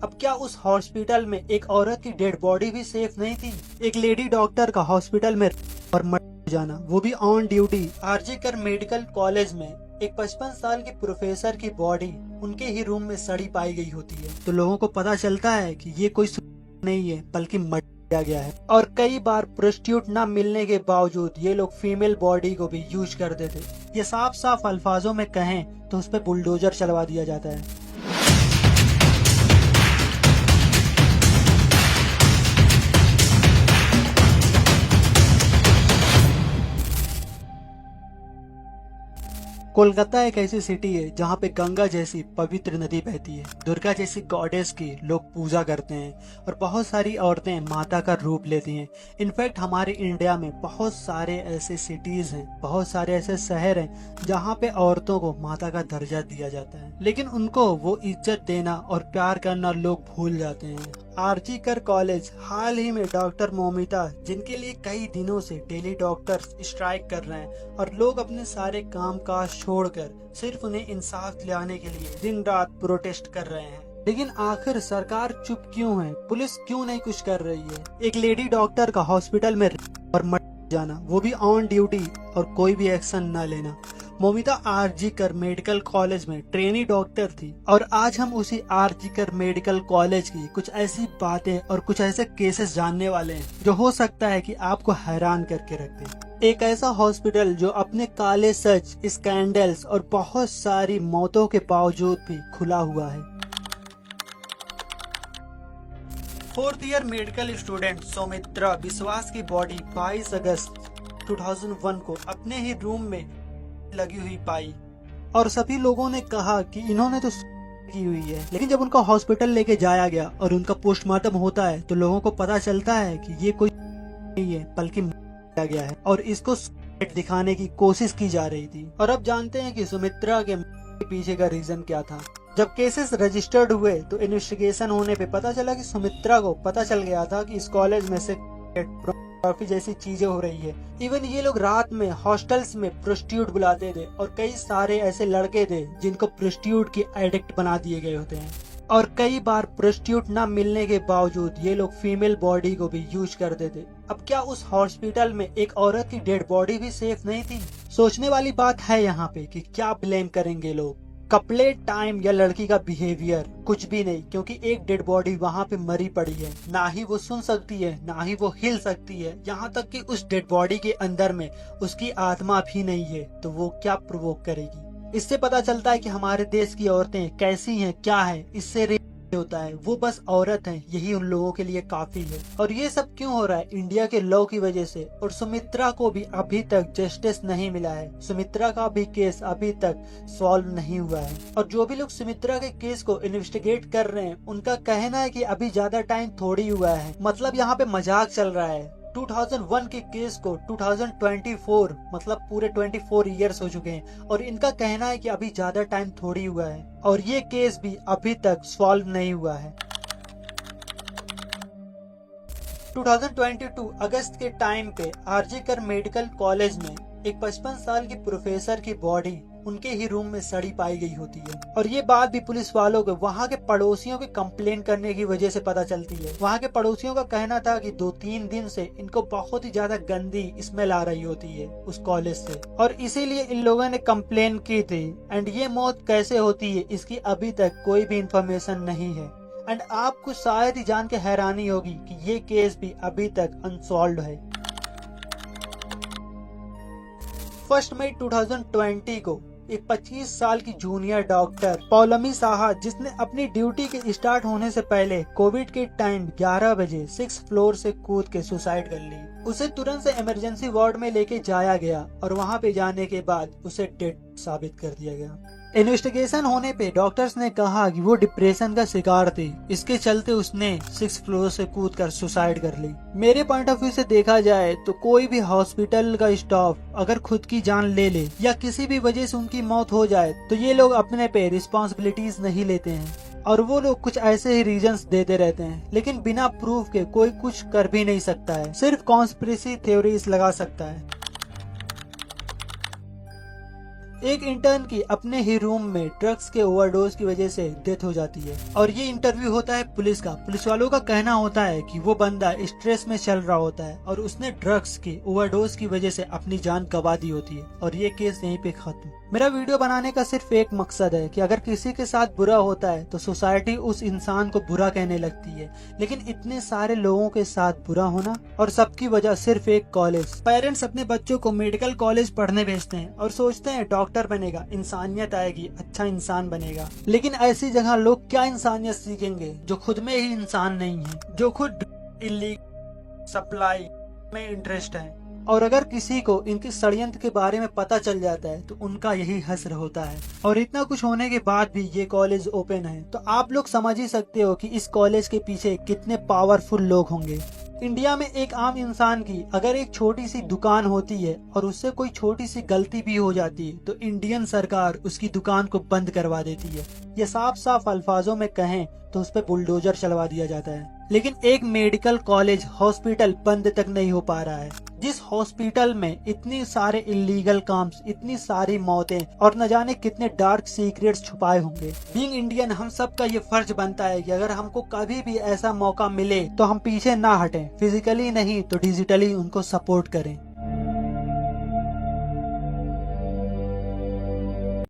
अब क्या उस हॉस्पिटल में एक औरत की डेड बॉडी भी सेफ नहीं थी? एक लेडी डॉक्टर का हॉस्पिटल में और मर जाना, वो भी ऑन ड्यूटी। आरजी कर मेडिकल कॉलेज में एक 55 साल के प्रोफेसर की बॉडी उनके ही रूम में सड़ी पाई गई होती है, तो लोगों को पता चलता है कि ये कोई नहीं है बल्कि मर गया है। और कई बार प्रोस्टिट्यूट न मिलने के बावजूद ये लोग फीमेल बॉडी को भी यूज करते थे। ये साफ साफ अल्फाजों में कहें तो उस पर बुलडोजर चलवा दिया जाता है। कोलकाता एक ऐसी सिटी है जहाँ पे गंगा जैसी पवित्र नदी बहती है, दुर्गा जैसी गॉडेस की लोग पूजा करते हैं और बहुत सारी औरतें माता का रूप लेती हैं। इनफैक्ट हमारे इंडिया में बहुत सारे ऐसे सिटीज हैं, बहुत सारे ऐसे शहर हैं जहाँ पे औरतों को माता का दर्जा दिया जाता है, लेकिन उनको वो इज्जत देना और प्यार करना लोग भूल जाते हैं। आरजी कर कॉलेज हाल ही में डॉक्टर मोमिता, जिनके लिए कई दिनों से डेली डॉक्टर्स स्ट्राइक कर रहे हैं और लोग अपने सारे काम काज छोड़कर सिर्फ उन्हें इंसाफ दिलाने के लिए दिन रात प्रोटेस्ट कर रहे हैं। लेकिन आखिर सरकार चुप क्यों है? पुलिस क्यों नहीं कुछ कर रही है? एक लेडी डॉक्टर का हॉस्पिटल में और मर जाना, वो भी ऑन ड्यूटी, और कोई भी एक्शन न लेना। मोमिता आरजी कर मेडिकल कॉलेज में ट्रेनी डॉक्टर थी और आज हम उसी आरजी कर मेडिकल कॉलेज की कुछ ऐसी बातें और कुछ ऐसे केसेस जानने वाले हैं जो हो सकता है कि आपको हैरान करके रख दे। एक ऐसा हॉस्पिटल जो अपने काले सच, स्कैंडल्स और बहुत सारी मौतों के बावजूद भी खुला हुआ है। 4th year medical student Soumitra विश्वास की बॉडी 22 अगस्त 2001 को अपने ही रूम में लगी हुई पाई और सभी लोगों ने कहा कि इन्होंने तो की हुई है। लेकिन जब उनका हॉस्पिटल लेके जाया गया और उनका पोस्टमार्टम होता है तो लोगों को पता चलता है कि ये कोई नहीं है बल्कि किया गया है और इसको दिखाने की कोशिश की जा रही थी। और अब जानते हैं कि सुमित्रा के पीछे का रीजन क्या था। जब केसेस रजिस्टर्ड हुए तो इन्वेस्टिगेशन होने पे पता चला कि सुमित्रा को पता चल गया था कि इस कॉलेज में से काफी जैसी चीजें हो रही है। इवन ये लोग रात में हॉस्टल्स में प्रोस्टिट्यूट बुलाते थे और कई सारे ऐसे लड़के थे जिनको प्रोस्टिट्यूट की एडिक्ट बना दिए गए होते हैं। और कई बार प्रोस्टिट्यूट न मिलने के बावजूद ये लोग फीमेल बॉडी को भी यूज करते थे। अब क्या उस हॉस्पिटल में एक औरत की डेड बॉडी भी सेफ नहीं थी? सोचने वाली बात है यहाँ पे कि क्या ब्लेम करेंगे लोग, कपड़े, टाइम या लड़की का बिहेवियर? कुछ भी नहीं, क्योंकि एक डेड बॉडी वहाँ पे मरी पड़ी है। ना ही वो सुन सकती है, ना ही वो हिल सकती है, यहाँ तक कि उस डेड बॉडी के अंदर में उसकी आत्मा भी नहीं है, तो वो क्या प्रोवोक करेगी? इससे पता चलता है कि हमारे देश की औरतें कैसी हैं, क्या है। इससे होता है वो बस औरत है, यही उन लोगों के लिए काफी है। और ये सब क्यों हो रहा है? इंडिया के लॉ की वजह से। और सुमित्रा को भी अभी तक जस्टिस नहीं मिला है। सुमित्रा का भी केस अभी तक सॉल्व नहीं हुआ है। और जो भी लोग सुमित्रा के केस को इन्वेस्टिगेट कर रहे हैं उनका कहना है कि अभी ज्यादा टाइम थोड़ी हुआ है, मतलब यहाँ पे मजाक चल रहा है। 2001 के केस को 2024 मतलब पूरे 24 इयर्स हो चुके हैं और इनका कहना है कि अभी ज्यादा टाइम थोड़ी हुआ है और ये केस भी अभी तक सॉल्व नहीं हुआ है। 2022 अगस्त के टाइम पे आरजी कर मेडिकल कॉलेज में एक 55 साल की प्रोफेसर की बॉडी उनके ही रूम में सड़ी पाई गई होती है। और ये बात भी पुलिस वालों को वहाँ के पड़ोसियों के कंप्लेन करने की वजह से पता चलती है। वहाँ के पड़ोसियों का कहना था कि 2-3 दिन से इनको बहुत ही ज्यादा गंदी स्मेल आ रही होती है उस कॉलेज से और इसीलिए इन लोगों ने कंप्लेन की थी। एंड ये मौत कैसे होती है इसकी अभी तक कोई भी इंफॉर्मेशन नहीं है। एंड आपको शायद ही जान के हैरानी होगी कि ये केस भी अभी तक अनसॉल्व है। 1 मई 2020 को एक 25 साल की जूनियर डॉक्टर पौलमी साहा, जिसने अपनी ड्यूटी के स्टार्ट होने से पहले कोविड के टाइम 11 बजे 6th फ्लोर से कूद के सुसाइड कर ली। उसे तुरंत से इमरजेंसी वार्ड में लेके जाया गया और वहां पे जाने के बाद उसे डेड साबित कर दिया गया। इन्वेस्टिगेशन होने पे डॉक्टर्स ने कहा कि वो डिप्रेशन का शिकार थी, इसके चलते उसने 6th फ्लोर से कूदकर सुसाइड कर ली। मेरे पॉइंट ऑफ व्यू से देखा जाए तो कोई भी हॉस्पिटल का स्टाफ अगर खुद की जान ले ले या किसी भी वजह से उनकी मौत हो जाए तो ये लोग अपने पे रिस्पॉन्सिबिलिटीज नहीं लेते हैं और वो लोग कुछ ऐसे ही रीजंस देते रहते हैं, लेकिन बिना प्रूफ के कोई कुछ कर भी नहीं सकता है, सिर्फ कॉन्स्पिरेसी थ्योरीज लगा सकता है। एक इंटर्न की अपने ही रूम में ड्रग्स के ओवरडोज की वजह से डेथ हो जाती है और ये इंटरव्यू होता है पुलिस का। पुलिस वालों का कहना होता है कि वो बंदा स्ट्रेस में चल रहा होता है और उसने ड्रग्स के ओवरडोज की वजह से अपनी जान गंवा दी होती है और ये केस यहीं पे खत्म। मेरा वीडियो बनाने का सिर्फ एक मकसद है कि अगर किसी के साथ बुरा होता है तो सोसाइटी उस इंसान को बुरा कहने लगती है, लेकिन इतने सारे लोगों के साथ बुरा होना और सबकी वजह सिर्फ एक कॉलेज। पेरेंट्स अपने बच्चों को मेडिकल कॉलेज पढ़ने भेजते हैं और सोचते हैं डॉक्टर बनेगा, इंसानियत आएगी, अच्छा इंसान बनेगा। लेकिन ऐसी जगह लोग क्या इंसानियत सीखेंगे जो खुद में ही इंसान नहीं है, जो खुद इलीगल सप्लाई में इंटरेस्ट है। और अगर किसी को इनके षड्यंत्र के बारे में पता चल जाता है तो उनका यही हश्र होता है। और इतना कुछ होने के बाद भी ये कॉलेज ओपन है तो आप लोग समझ ही सकते हो कि इस कॉलेज के पीछे कितने पावरफुल लोग होंगे। इंडिया में एक आम इंसान की अगर एक छोटी सी दुकान होती है और उससे कोई छोटी सी गलती भी हो जाती है तो इंडियन सरकार उसकी दुकान को बंद करवा देती है। ये साफ साफ अल्फाजों में कहें तो उस पर बुलडोजर चलवा दिया जाता है। लेकिन एक मेडिकल कॉलेज हॉस्पिटल बंद तक नहीं हो पा रहा है, जिस हॉस्पिटल में इतनी सारे इलीगल काम्स, इतनी सारी मौतें और न जाने कितने डार्क सीक्रेट्स छुपाए होंगे। बीइंग इंडियन हम सब का ये फर्ज बनता है कि अगर हमको कभी भी ऐसा मौका मिले तो हम पीछे ना हटें, फिजिकली नहीं तो डिजिटली उनको सपोर्ट करें।